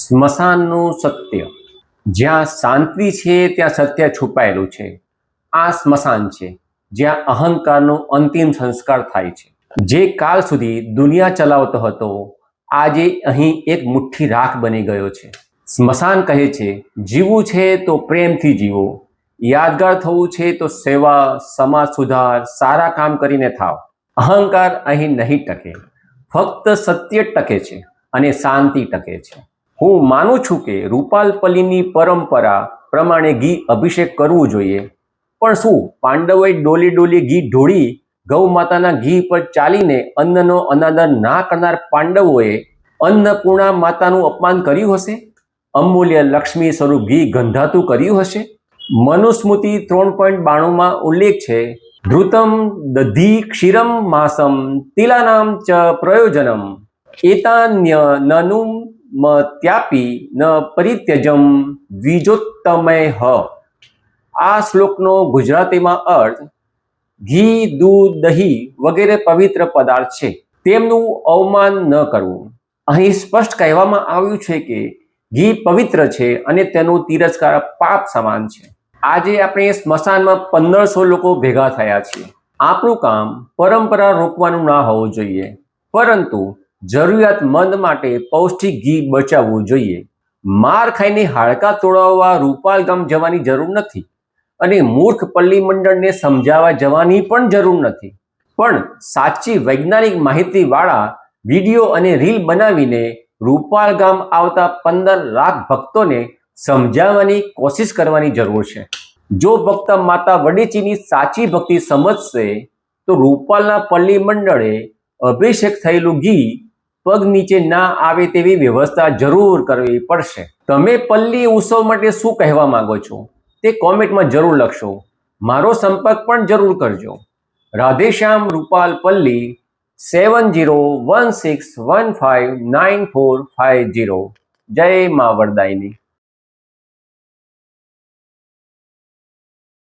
સ્મશાનનું સત્ય. જ્યાં શાંતિ છે ત્યાં સત્ય છુપાયેલું છે. આ સ્મશાન છે જ્યાં અહંકારનો અંતિમ સંસ્કાર થાય છે. જે કાલ સુધી દુનિયા ચલાવતો હતો આજે અહીં એક મુઠ્ઠી રાખ બની ગયો છે. સ્મશાન કહે છે જીવવું છે તો પ્રેમથી જીવો, યાદગાર થવું છે તો સેવા, સમાજ સુધાર, સારા કામ કરીને થાવ. અહંકાર અહીં નહીં ટકે, ફક્ત સત્ય ટકે છે અને શાંતિ ટકે છે. હું માનું છું કે રૂપાલપલ્લીની પરંપરા પ્રમાણે ઘી અભિષેક કરવું જોઈએ, પણ શું પાંડવોએ ડોલી ડોલી ઘી ઢોળી ગૌ માતાના ઘી પર ચાલીને અન્નનો અનાદર ના કરનાર પાંડવોએ અન્નપૂર્ણા માતાનું અપમાન કર્યું હશે? અમૂલ્ય લક્ષ્મી સ્વરૂપ ઘી ગંધાતું કર્યું હશે? મનુસ્મૃતિ 3.92 ઉલ્લેખ છે, ધૃતમ દધી ક્ષીરમ માસમ તિલાનામ ચ પ્રયોજનમ એતાન્ય નનુમ ત્યાપી ન પરિત્યજમ દ્વિજોત્તમૈઃ. આ શ્લોકનો ગુજરાતીમાં અર્થ ઘી, દૂધ, દહીં વગેરે પવિત્ર પદાર્થ છે, તેમનું અવમાન ન કરવું. અહીં સ્પષ્ટ કહેવામાં આવ્યું છે કે ઘી પવિત્ર છે અને તેનું તિરસ્કાર પાપ સમાન છે. આજે આપણે સ્મશાનમાં 1500 લોકો ભેગા થયા છીએ. આપણું કામ પરંપરા રોકવાનું ના હોવું જોઈએ, પરંતુ જરૂરિયાતમંદ માટે પૌષ્ટિક ઘી બચાવવું જોઈએ. માર ખાઈને હાડકાં તોડાવવા રૂપાલ ગામ જવાની જરૂર નથી અને મૂર્ખ પલ્લી મંડળને સમજાવવા જવાની પણ જરૂર નથી, પણ સાચી વૈજ્ઞાનિક માહિતીવાળા વિડીયો અને રીલ બનાવીને રૂપાલ ગામ આવતા 15 લાખ ભક્તોને સમજાવવાની કોશિશ કરવાની જરૂર છે. જો ભક્ત માતા વડેચીની સાચી ભક્તિ સમજશે તો રૂપાલના પલ્લી મંડળે અભિષેક થયેલું ઘી પગ નીચે ના આવે તેવી વ્યવસ્થા જરૂર કરવી પડશે. તમે પલ્લી ઉત્સવ માટે શું કહેવા માંગો છો તે કોમેન્ટમાં જરૂર લખશો. મારો સંપર્ક પણ જરૂર કરજો. રાધેશ્યામ રૂપાલપલ્લી 7016159450. જય મા વરદાયની.